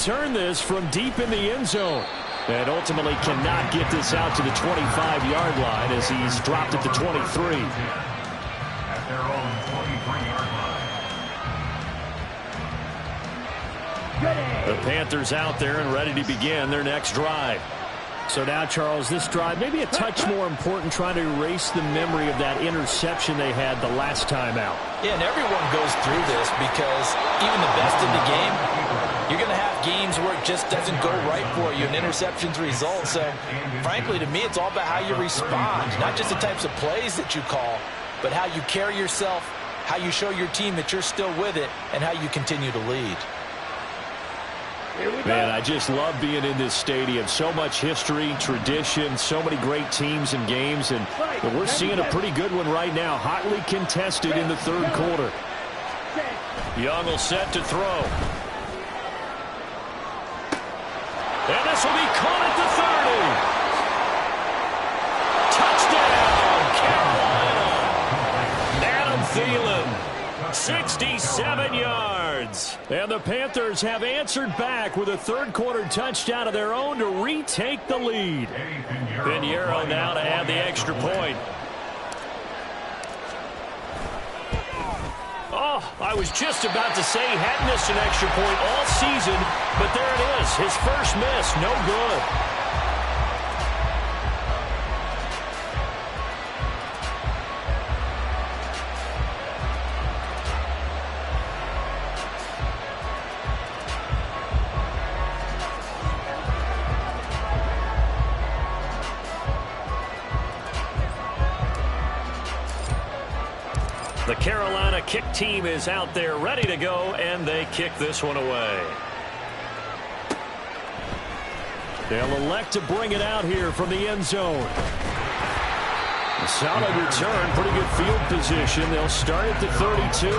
return this from deep in the end zone. And ultimately cannot get this out to the 25-yard line as he's dropped at the 23. At their own 23-yard line. The Panthers out there and ready to begin their next drive. So now, Charles, this drive maybe a touch more important, trying to erase the memory of that interception they had the last time out. Yeah, and everyone goes through this because even the best in the game, you're going to have games where it just doesn't go right for you and interceptions result. So, frankly, to me, it's all about how you respond, not just the types of plays that you call, but how you carry yourself, how you show your team that you're still with it, and how you continue to lead. Man, I just love being in this stadium. So much history, tradition, so many great teams and games, and we're seeing a pretty good one right now. Hotly contested in the third quarter. Young will set to throw. And this will be caught at the 30. Touchdown, Carolina. Adam Thielen. 67 yards. And the Panthers have answered back with a third-quarter touchdown of their own to retake the lead. Pinheiro now to add the extra point. Oh, I was just about to say he hadn't missed an extra point all season, but there it is. His first miss, no good. The Carolina kick team is out there ready to go, and they kick this one away. They'll elect to bring it out here from the end zone. A solid return, pretty good field position. They'll start at the 32.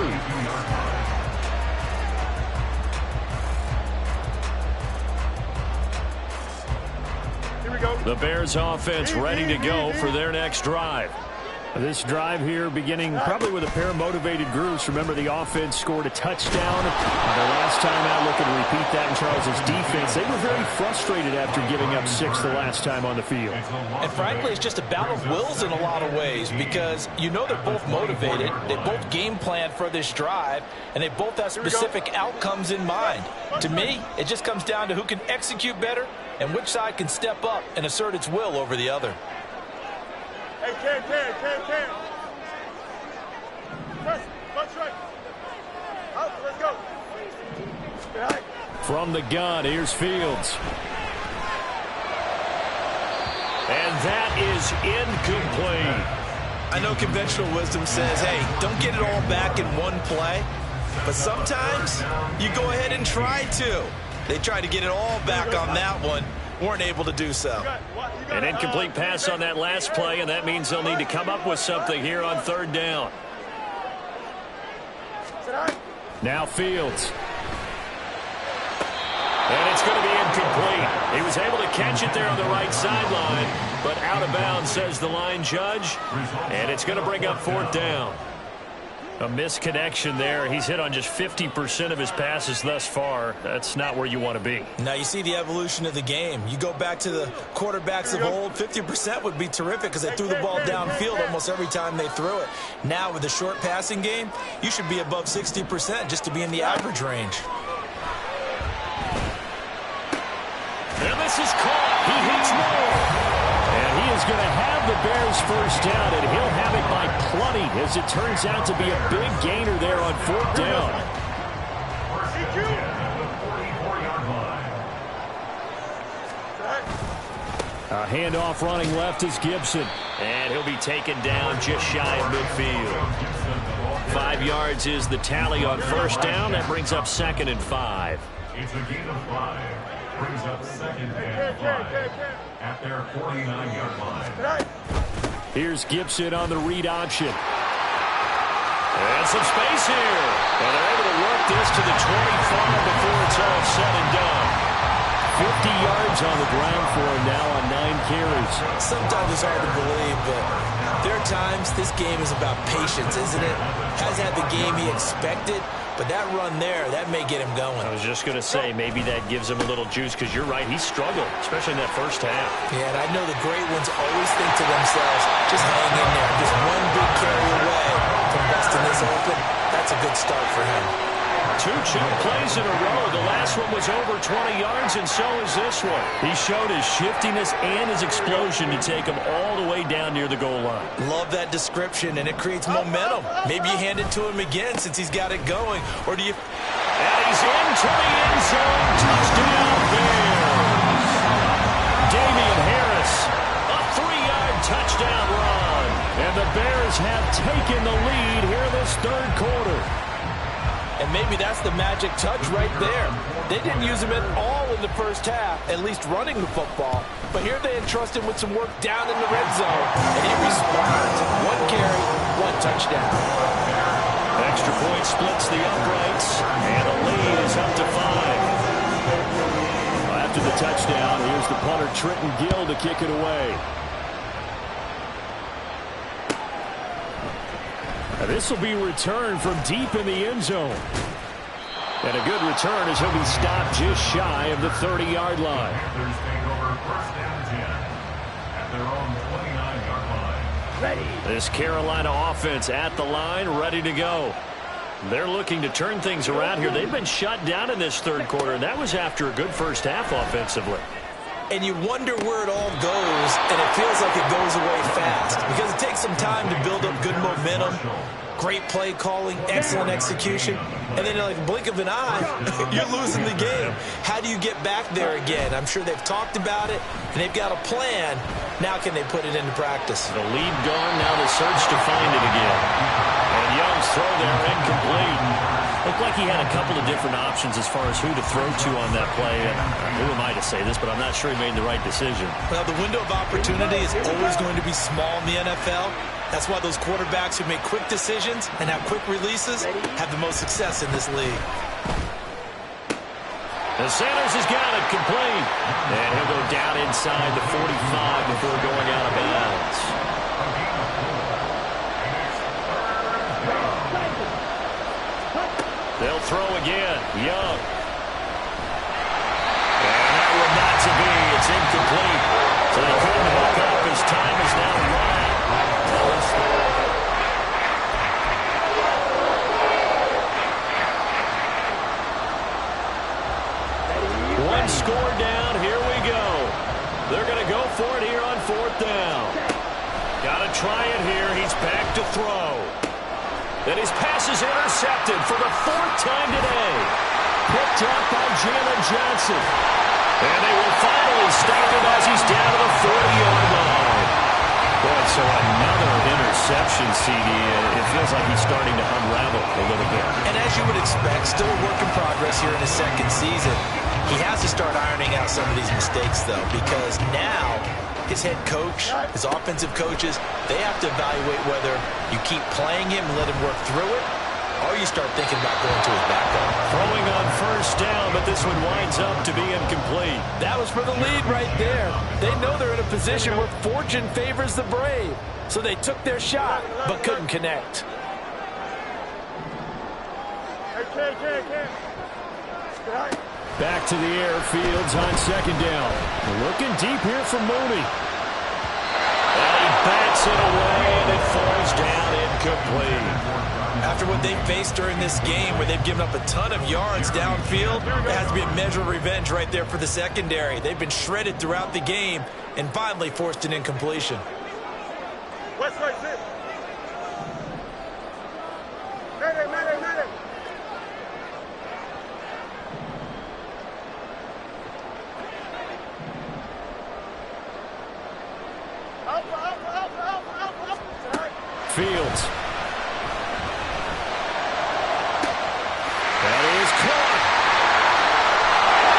The Bears offense ready to go for their next drive. This drive here beginning probably with a pair of motivated groups. Remember, the offense scored a touchdown. The last time out, looking to repeat that in Charles's defense. They were very frustrated after giving up 6 the last time on the field. And frankly, it's just a battle of wills in a lot of ways because you know they're both motivated. They both game planned for this drive, and they both have specific outcomes in mind. To me, it just comes down to who can execute better and which side can step up and assert its will over the other. Hey, Cam. Press right. Out, let's go. From the gun, here's Fields. And that is incomplete. I know conventional wisdom says, hey, don't get it all back in one play. But sometimes you go ahead and try to. They tried to get it all back on that one. Weren't able to do so. An incomplete pass on that last play, and that means they'll need to come up with something here on third down. Now Fields. And it's going to be incomplete. He was able to catch it there on the right sideline, but out of bounds, says the line judge. And it's going to bring up fourth down. A misconnection there. He's hit on just 50% of his passes thus far. That's not where you want to be. Now you see the evolution of the game. You go back to the quarterbacks of old, 50% would be terrific because they threw the ball downfield almost every time they threw it. Now with the short passing game, you should be above 60% just to be in the average range. And this is caught. He hits more. And he is going to have the Bears first down, and he'll have it by plenty as it turns out to be a big gainer there on fourth down. A handoff running left is Gibson. And he'll be taken down just shy of midfield. 5 yards is the tally on first down. That brings up 2nd and 5. It's a gain of 5. Brings up 2nd and 5 at their 49-yard line. Here's Gibson on the read option. And some space here. And they're able to work this to the 25 before it's all said and done. 50 yards on the ground for him now on 9 carries. Sometimes it's hard to believe, but there are times this game is about patience, isn't it? Has had the game he expected, But that run there, that may get him going. I was just going to say, maybe that gives him a little juice, because you're right, he struggled, especially in that first half. Yeah, and I know the great ones always think to themselves, just hang in there, just one big carry away from busting this open. That's a good start for him. 2 chunk plays in a row. The last one was over 20 yards, and so is this one. He showed his shiftiness and his explosion to take him all the way down near the goal line. Love that description, and it creates momentum. Maybe you hand it to him again since he's got it going, or do you... And he's into the end zone. Touchdown, Bears. Damian Harris, a 3-yard touchdown run. And the Bears have taken the lead here this third quarter. And maybe that's the magic touch right there. They didn't use him at all in the first half, at least running the football. But here they entrust him with some work down in the red zone. And he responds. 1 carry, 1 touchdown. Extra point splits the uprights, and the lead is up to 5. After the touchdown, here's the punter Trenton Gill to kick it away. This will be returned from deep in the end zone. And a good return as he'll be stopped just shy of the 30-yard line. Panthers take over first down and 10 at their own 29-yard line. Ready. This Carolina offense at the line, ready to go. They're looking to turn things around here. They've been shut down in this third quarter, and that was after a good first half offensively. And you wonder where it all goes, and it feels like it goes away fast because it takes some time to build up good momentum, great play calling, excellent execution, and then in like a blink of an eye, you're losing the game. How do you get back there again? I'm sure they've talked about it, and they've got a plan. Now can they put it into practice? The lead gone, now the search to find it again. And Young's throw there incomplete. Looked like he had a couple of different options as far as who to throw to on that play. And who am I to say this, but I'm not sure he made the right decision. Well, the window of opportunity is always going to be small in the NFL. That's why those quarterbacks who make quick decisions and have quick releases have the most success in this league. And Sanders has got it complete. And he'll go down inside the 45 before going out of bounds. They'll throw again. Young. And that one not to be. It's incomplete. So they couldn't hook up. His time is now run. One score down. Here we go. They're going to go for it here on 4th down. Got to try it here. He's back to throw. And his pass is intercepted for the 4th time today. Picked up by Jalen Johnson. And they will finally stop him as he's down to the 40-yard line. Boy, so another interception, CD. It feels like he's starting to unravel a little bit. And as you would expect, still a work in progress here in his second season. He has to start ironing out some of these mistakes, though, because now his head coach, his offensive coaches, they have to evaluate whether you keep playing him and let him work through it, or you start thinking about going to his backup. Throwing on 1st down, but this one winds up to be incomplete. That was for the lead right there. They know they're in a position where fortune favors the brave, so they took their shot, but couldn't connect. Back to the air, Fields on 2nd down. Looking deep here for Mooney. And he bats it away, and it falls down incomplete. After what they faced during this game where they've given up a ton of yards downfield, there has to be a measure of revenge right there for the secondary. They've been shredded throughout the game and finally forced an incompletion. West right, sit. Medic. Fields. That is caught.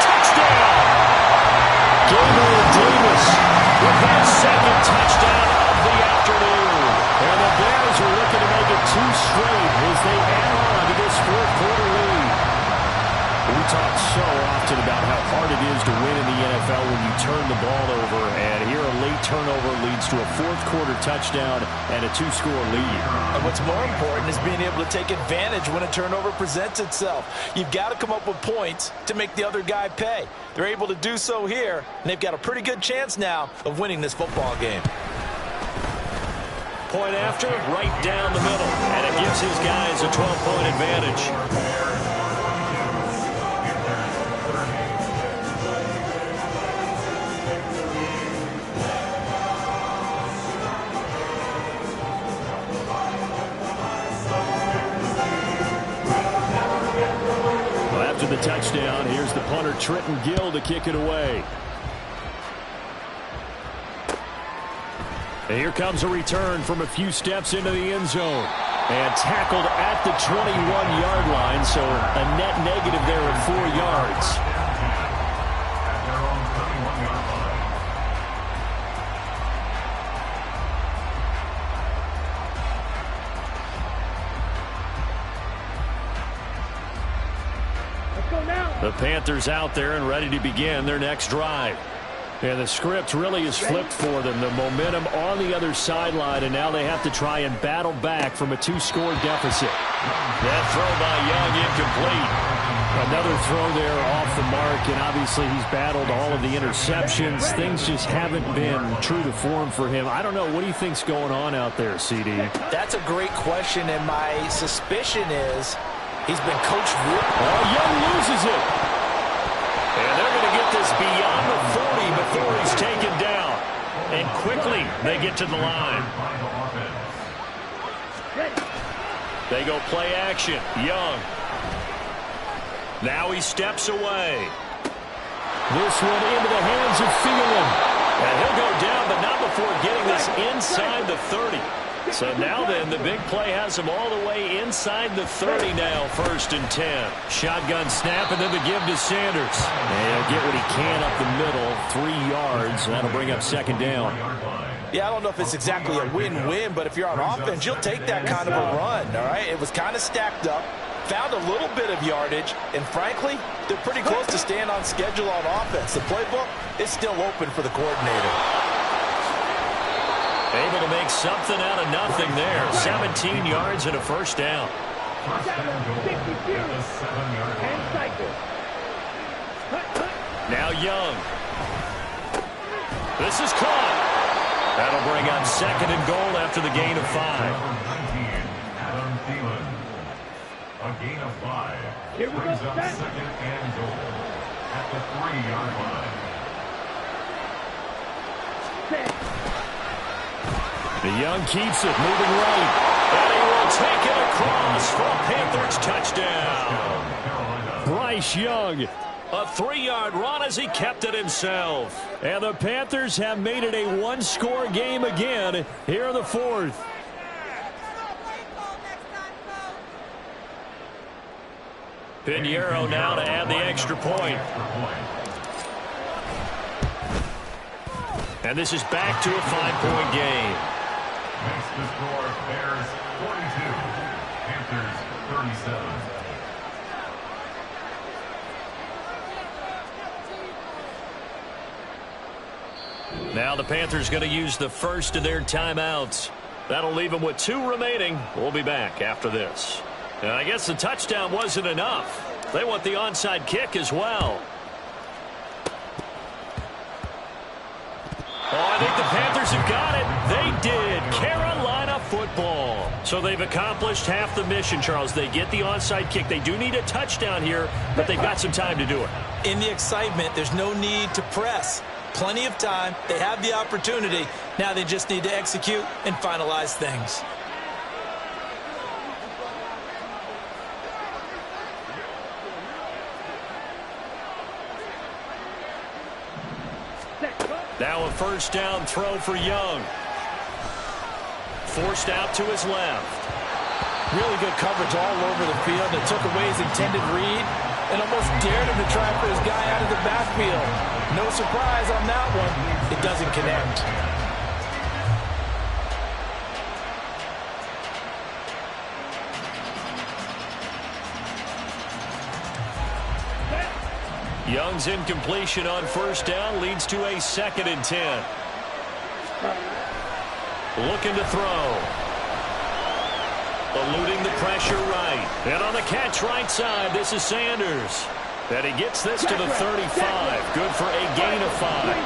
Touchdown. Gabriel Davis with his 2nd touchdown of the afternoon. And the Bears are looking to make it 2 straight as they add on to this 4th quarter lead. We talk so often about how hard it is to win in the NFL when you turn the ball over. And here a late turnover leads to a fourth-quarter touchdown and a 2-score lead. And what's more important is being able to take advantage when a turnover presents itself. You've got to come up with points to make the other guy pay. They're able to do so here, and they've got a pretty good chance now of winning this football game. Point after, right down the middle. And it gives his guys a 12-point advantage. The touchdown. Here's the punter, Trenton Gill, to kick it away. And here comes a return from a few steps into the end zone. And tackled at the 21-yard line, so a net negative there of 4 yards. The Panthers out there and ready to begin their next drive. And the script really is flipped for them. The momentum on the other sideline, and now they have to try and battle back from a 2-score deficit. That throw by Young incomplete. Another throw there off the mark, and obviously he's battled all of the interceptions. Things just haven't been true to form for him. I don't know. What do you think's going on out there, CD? That's a great question, and my suspicion is he's been coached really. Oh, Young loses it. And they're going to get this beyond the 40 before he's taken down. And quickly they get to the line. They go play action. Young. Now he steps away. This one into the hands of Thielen. And he'll go down, but not before getting this inside the 30. So now then, the big play has him all the way inside the 30 now, 1st and 10. Shotgun snap, and then the give to Sanders. And he'll get what he can up the middle, 3 yards. That'll bring up 2nd down. Yeah, I don't know if it's exactly a win-win, but if you're on offense, you'll take that kind of a run, all right? It was kind of stacked up, found a little bit of yardage, and frankly, they're pretty close to staying on schedule on offense. The playbook is still open for the coordinator. Able to make something out of nothing there. 17 yards and a 1st down. Now Young. This is caught. That'll bring up 2nd and goal after the gain of 5. Adam Thielen. A gain of 5. Brings up 2nd and goal at the 3-yard line. The Young keeps it, moving right. And he will take it across for a Panthers touchdown. Bryce Young, a 3-yard run as he kept it himself. And the Panthers have made it a 1-score game again here in the 4th. Pinheiro now to add the extra point. And this is back to a 5-point game. Makes the score Bears 42, Panthers 37. Now the Panthers going to use the first of their timeouts. That'll leave them with 2 remaining. We'll be back after this. And I guess the touchdown wasn't enough. They want the onside kick as well. Oh, I think the Panthers have got it. They did. Carolina football. So they've accomplished half the mission, Charles. They get the onside kick. They do need a touchdown here, but they've got some time to do it. In the excitement, there's no need to press. Plenty of time. They have the opportunity. Now they just need to execute and finalize things. Now a 1st down throw for Young. Forced out to his left. Really good coverage all over the field. It took away his intended read and almost dared him to try for his guy out of the backfield. No surprise on that one. It doesn't connect. Young's incompletion on first down leads to a 2nd and 10. Looking to throw. Eluding the pressure right. And on the catch right side, this is Sanders. And he gets this to the 35. Good for a gain of 5.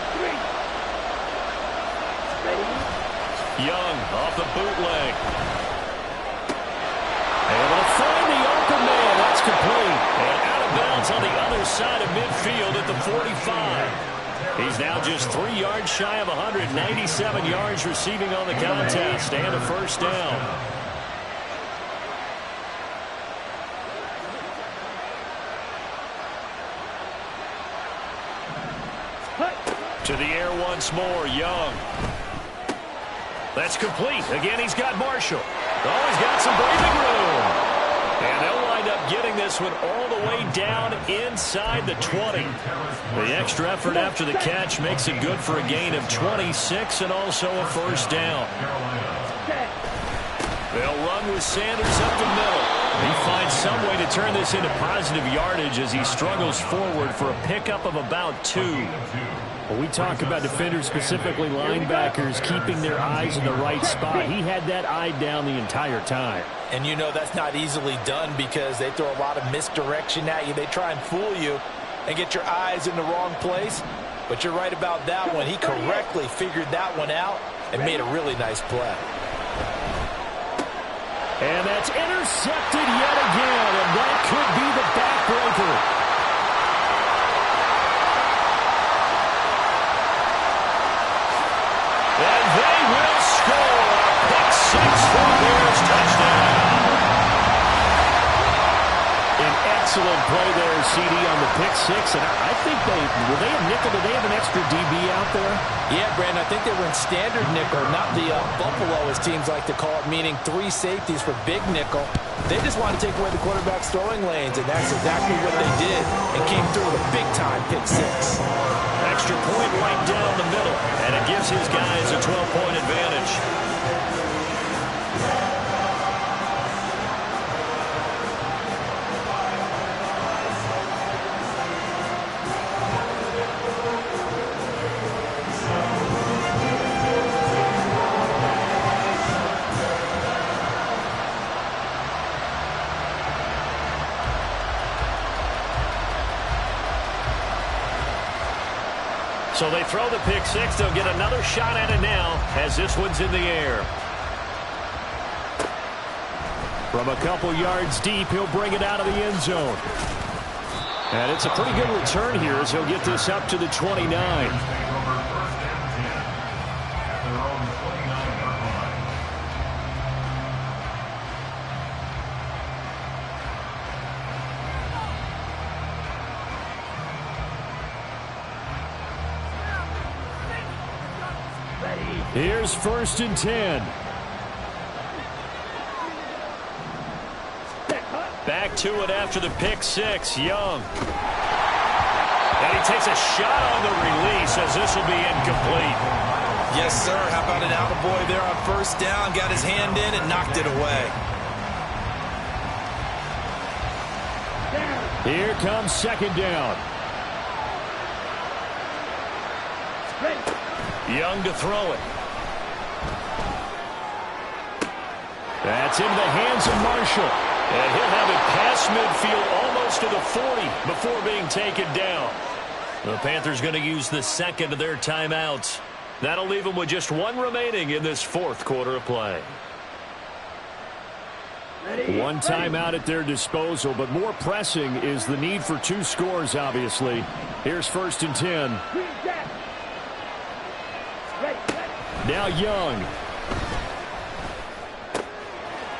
Young off the bootleg. Able to find the open man. That's complete. And out of bounds on the other side of midfield at the 45. He's now just 3 yards shy of 197 yards receiving on the contest and a first down. To the air once more, Young. That's complete. Again, he's got Marshall. Oh, he's got some breathing room. And they'll wind up getting this one all the way down inside the 20. The extra effort after the catch makes it good for a gain of 26 and also a first down. They'll run with Sanders up the middle. He finds some way to turn this into positive yardage as he struggles forward for a pickup of about 2. When we talk about defenders, specifically linebackers, keeping their eyes in the right spot, he had that eye down the entire time. And you know that's not easily done because they throw a lot of misdirection at you. They try and fool you and get your eyes in the wrong place. But you're right about that one. He correctly figured that one out and made a really nice play. And that's intercepted yet again, and that could be the backbreaker. And they will score. Pick 6 for the Bears. Touchdown. An excellent play there, CD, on the pick 6. And I think were they a nickel? Did they have an extra DB out there? Yeah, Brandon, I think they were in standard nickel, not the Buffalo, as teams like to call it, meaning 3 safeties for big nickel. They just wanted to take away the quarterback's throwing lanes, and that's exactly what they did and came through with a big-time pick 6. Extra point right down the middle, and it gives his guys a 12-point advantage. So they throw the pick 6. They'll get another shot at it now as this one's in the air. From a couple yards deep, he'll bring it out of the end zone. And it's a pretty good return here as he'll get this up to the 29. Here's 1st and 10. Back to it after the pick 6. Young. And he takes a shot on the release as this will be incomplete. Yes, sir. How about an attaboy there on first down? Got his hand in and knocked it away. Here comes 2nd down. Young to throw it. That's into the hands of Marshall. And he'll have it past midfield almost to the 40 before being taken down. The Panthers going to use the 2nd of their timeouts. That'll leave them with just 1 remaining in this 4th quarter of play. 1 timeout at their disposal, but more pressing is the need for 2 scores, obviously. Here's 1st and 10. Now Young.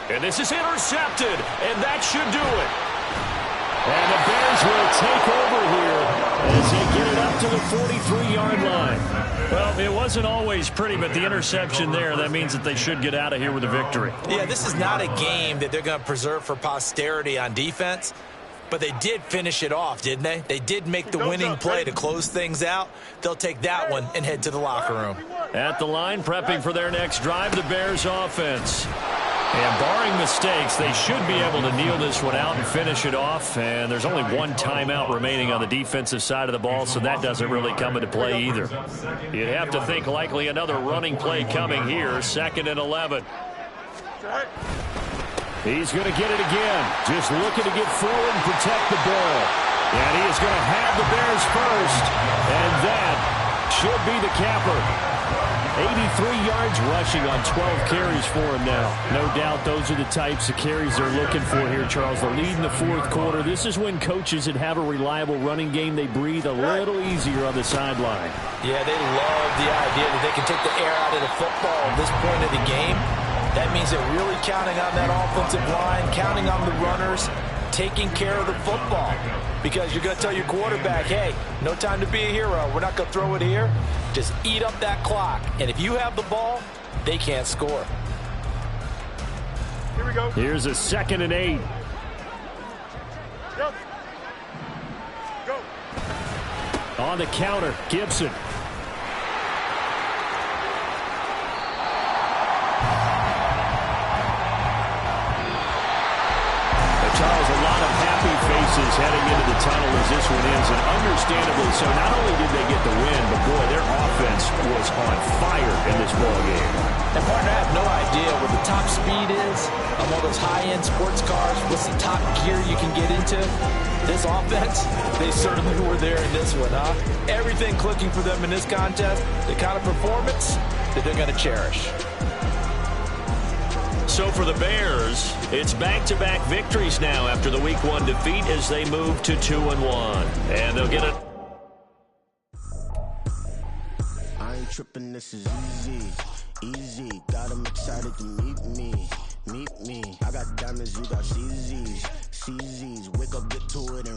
And this is intercepted, and that should do it. And the Bears will take over here as they get it up to the 43-yard line. Well, it wasn't always pretty, but the interception there, that means that they should get out of here with a victory. Yeah, this is not a game that they're going to preserve for posterity on defense, but they did finish it off, didn't they? They did make the winning play to close things out. They'll take that one and head to the locker room. At the line, prepping for their next drive, the Bears offense. And barring mistakes, they should be able to kneel this one out and finish it off. And there's only one timeout remaining on the defensive side of the ball, so that doesn't really come into play either. You'd have to think likely another running play coming here, 2nd and 11. He's going to get it again. Just looking to get forward and protect the ball. And he is going to have the Bears first. And that should be the capper. 83 yards rushing on 12 carries for him now. No doubt those are the types of carries they're looking for here, Charles. The lead in the 4th quarter. This is when coaches that have a reliable running game, they breathe a little easier on the sideline. Yeah, they love the idea that they can take the air out of the football at this point of the game. That means they're really counting on that offensive line, counting on the runners, taking care of the football. Because you're going to tell your quarterback, hey, no time to be a hero. We're not going to throw it here. Just eat up that clock. And if you have the ball, they can't score. Here we go. Here's a 2nd and 8. Go. Go. On the counter, Gibson. Charles, a lot of happy faces heading into the tunnel as this one ends, and understandably so. Not only did they get the win, but boy, their offense was on fire in this ball game. And partner, I have no idea what the top speed is on one of those high-end sports cars. What's the top gear you can get into? This offense, they certainly were there in this one, huh? Everything clicking for them in this contest, the kind of performance that they're going to cherish. So for the Bears, it's back-to-back victories now after the Week 1 defeat as they move to 2-1. And they'll get it. I ain't tripping, this is easy, easy. Got them excited to meet me. I got diamonds, you got CZs. Wake up, get to it, and